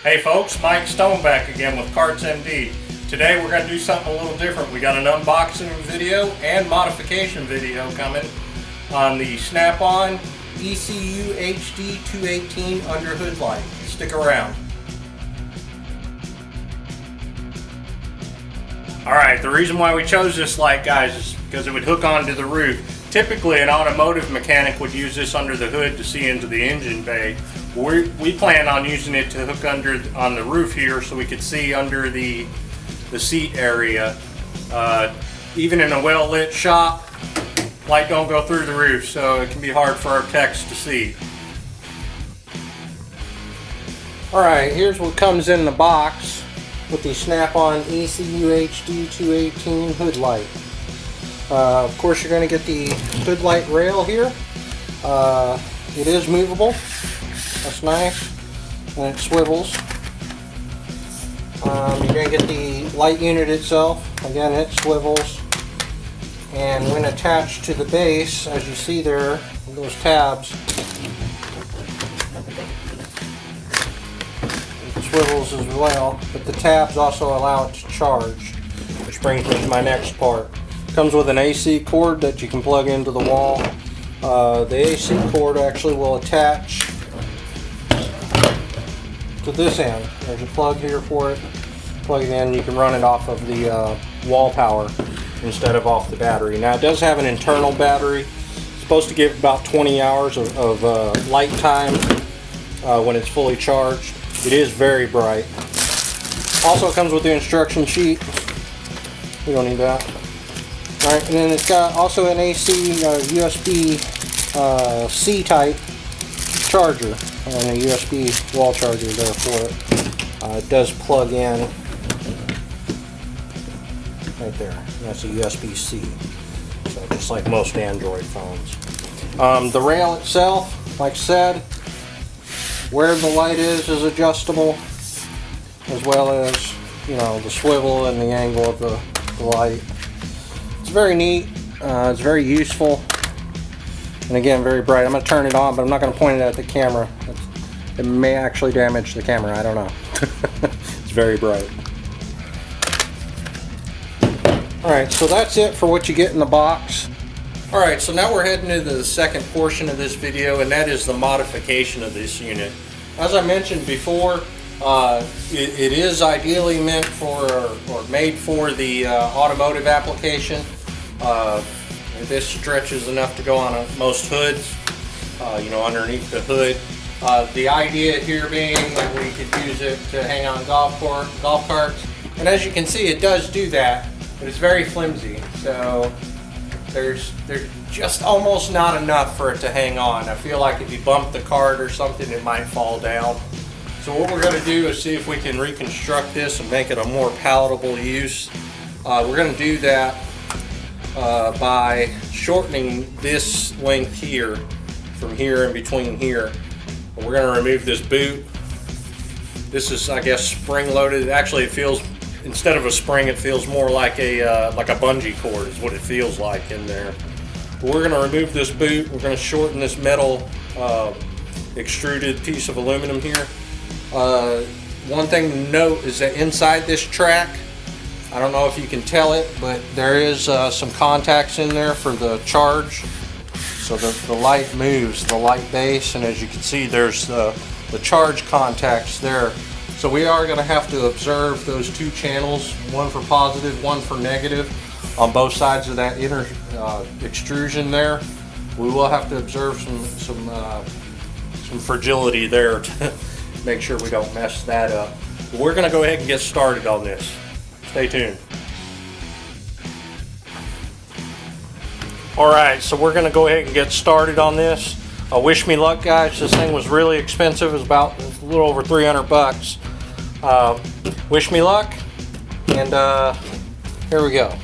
Hey folks, Mike Stone back again with CartsMD. Today we're going to do something a little different. We got an unboxing video and modification video coming on the Snap-on ECUHD218 under hood light. Stick around. Alright, the reason why we chose this light, guys, is because it would hook onto the roof. Typically an automotive mechanic would use this under the hood to see into the engine bay. We plan on using it to hook on the roof here so we could see under the seat area. Even in a well-lit shop, light don't go through the roof, so it can be hard for our techs to see. Alright, here's what comes in the box with the Snap-on ECUHD218 hood light. Of course, you're going to get the hood light rail here. It is movable. That's nice. And it swivels. You're going to get the light unit itself. Again, it swivels. And when attached to the base, as you see there, those tabs, it swivels as well. But the tabs also allow it to charge, which brings me to my next part. Comes with an AC cord that you can plug into the wall. The AC cord actually will attach to this end. There's a plug here for it. Plug it in, you can run it off of the wall power instead of off the battery. Now it does have an internal battery. It's supposed to give about 20 hours of light time when it's fully charged. It is very bright. Also, it comes with the instruction sheet. We don't need that. Alright, and then it's got also an AC USB C type charger and a USB wall charger there for it. It does plug in right there. That's a USB-C, so just like most Android phones. The rail itself, like I said, where the light is adjustable, as well as, you know, the swivel and the angle of the light. It's very neat. It's very useful, and again, very bright. I'm going to turn it on, but I'm not going to point it at the camera. It may actually damage the camera. I don't know. It's very bright. Alright, so that's it for what you get in the box. Alright, so now we're heading to the second portion of this video, and that is the modification of this unit. As I mentioned before, it is ideally meant for, or made for the automotive application. This stretches enough to go on most hoods, you know, underneath the hood. The idea here being that we could use it to hang on golf carts, and as you can see, it does do that, but it's very flimsy, so there's just almost not enough for it to hang on. I feel like if you bump the cart or something, it might fall down. So what we're going to do is see if we can reconstruct this and make it a more palatable use. We're going to do that by shortening this length here, from here and between here. We're going to remove this boot. This is, I guess, spring loaded. Actually, it feels, instead of a spring, it feels more like a bungee cord is what it feels like in there. But we're going to remove this boot. We're going to shorten this metal extruded piece of aluminum here. One thing to note is that inside this track, I don't know if you can tell it, but there is some contacts in there for the charge. So the light moves, the light base, and as you can see, there's the charge contacts there. So we are going to have to observe those two channels, one for positive, one for negative, on both sides of that inner extrusion there. We will have to observe some fragility there to make sure we don't mess that up. But we're going to go ahead and get started on this. Stay tuned. Alright, so we're going to go ahead and get started on this. Wish me luck, guys. This thing was really expensive. It was about a little over 300 bucks. Wish me luck, and here we go.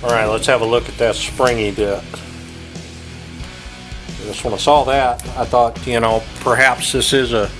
Alright, let's have a look at that springy bit. Just when I saw that, I thought, you know, perhaps this is a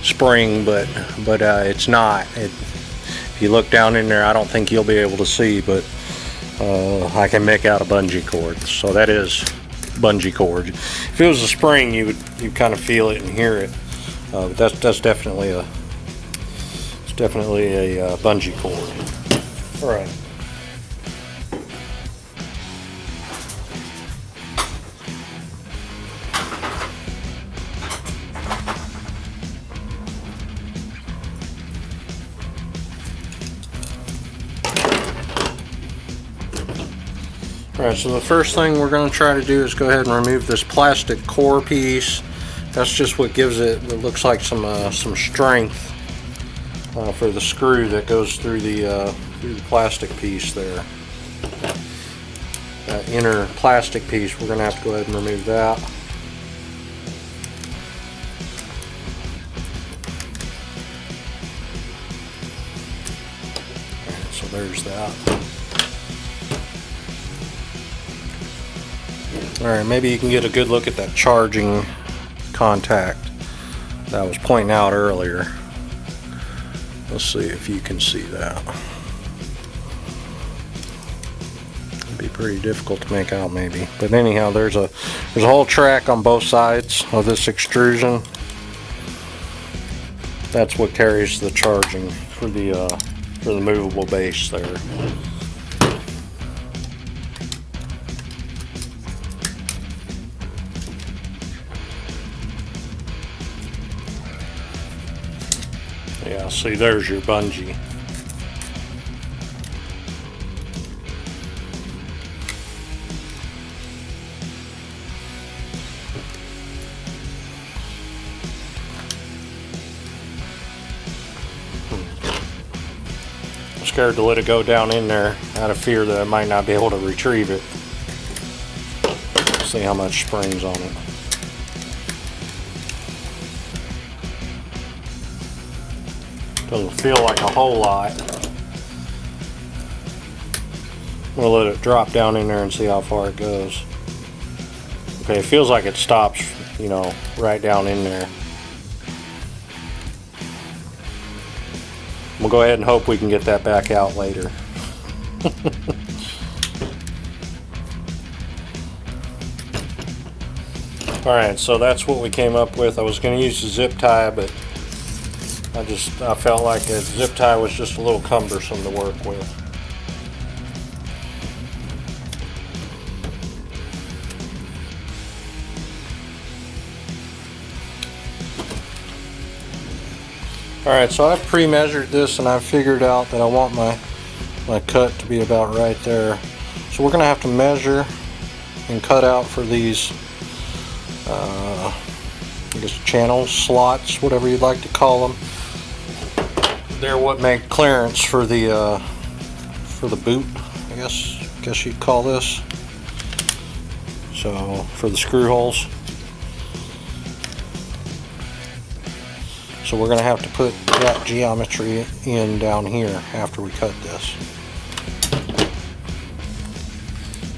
spring, but it's not. If you look down in there, I don't think you'll be able to see, but I can make out a bungee cord. So that is bungee cord. If it was a spring, you kind of feel it and hear it. But that's definitely a bungee cord. All right. Alright, so the first thing we're going to try to do is go ahead and remove this plastic core piece. That's just what gives it what looks like some strength for the screw that goes through the plastic piece there. That inner plastic piece, we're going to have to go ahead and remove that. Alright, so there's that. Alright, maybe you can get a good look at that charging contact that I was pointing out earlier. Let's see if you can see that. It'd be pretty difficult to make out maybe. But anyhow, there's a whole track on both sides of this extrusion. That's what carries the charging for the movable base there. Yeah, see, there's your bungee. I'm scared to let it go down in there out of fear that I might not be able to retrieve it. See how much spring's on it. Doesn't feel like a whole lot. I'm gonna let it drop down in there and see how far it goes. Okay, it feels like it stops, you know, right down in there. We'll go ahead and hope we can get that back out later. Alright, so that's what we came up with. I was going to use a zip tie, but I felt like a zip tie was just a little cumbersome to work with. Alright, so I've pre-measured this and I've figured out that I want my cut to be about right there. So we're going to have to measure and cut out for these I guess channels, slots, whatever you'd like to call them. They're what make clearance for the boot, I guess you'd call this. So for the screw holes. So we're going to have to put that geometry in down here after we cut this.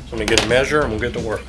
So let me get a measure and we'll get to work.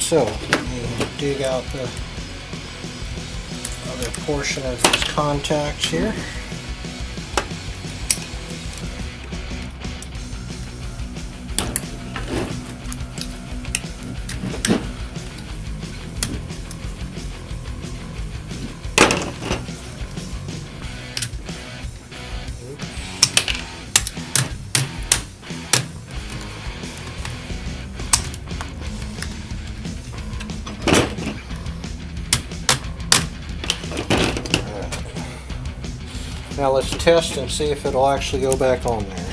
So, you dig out the other portion of these contacts here. Now let's test and see if it'll actually go back on there.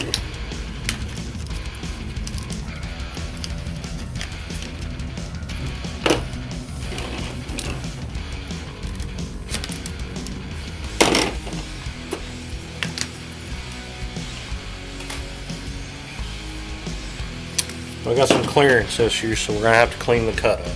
We got some clearance issues, so we're going to have to clean the cut up.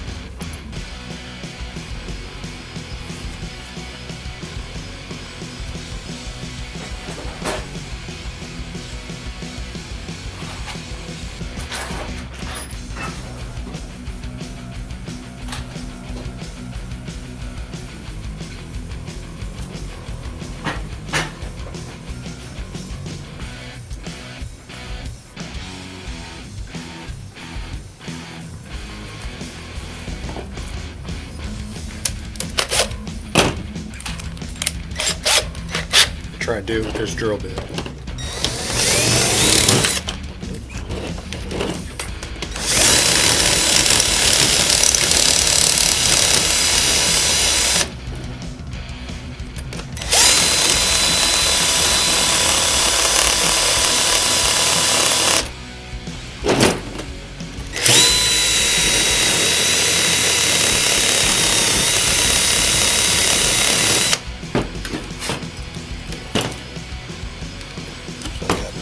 Try to do it with this drill bit.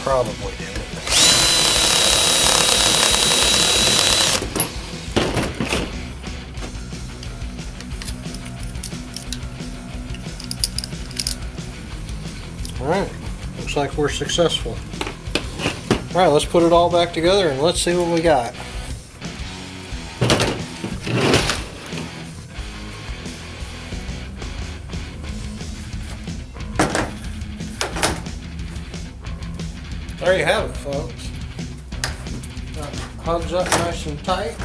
Probably did it. Alright, looks like we're successful. Alright, let's put it all back together and let's see what we got. There you have it, folks. Hugs up nice and tight.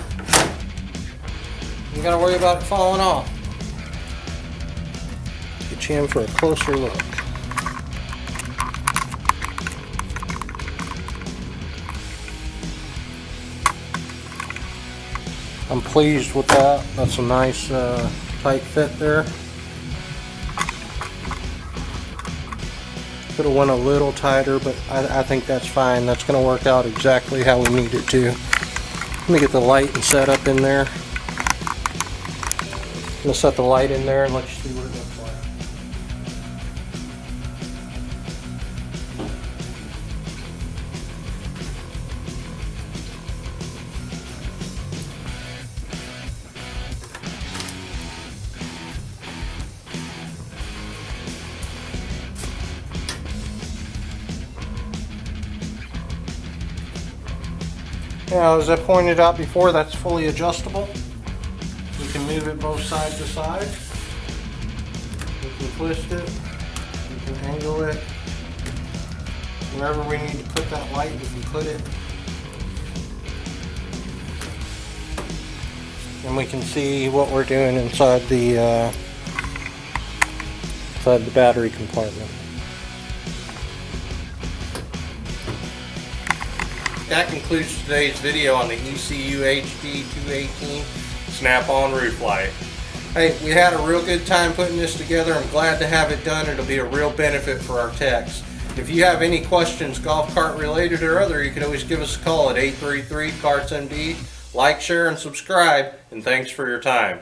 You gotta worry about it falling off. Get you in for a closer look. I'm pleased with that. That's a nice tight fit there. Could have went a little tighter, but I think that's fine. That's going to work out exactly how we need it to. Let me get the light and set up in there. I'm going to set the light in there and let you see what it looks like. Now, as I pointed out before, that's fully adjustable. We can move it both side to side. We can twist it. We can angle it. Wherever we need to put that light, we can put it. And we can see what we're doing inside the battery compartment. That concludes today's video on the ECUHD218 snap-on roof light. Hey, we had a real good time putting this together. I'm glad to have it done. It'll be a real benefit for our techs. If you have any questions, golf cart related or other, you can always give us a call at 833-CARTSMD. Like, share, and subscribe, and thanks for your time.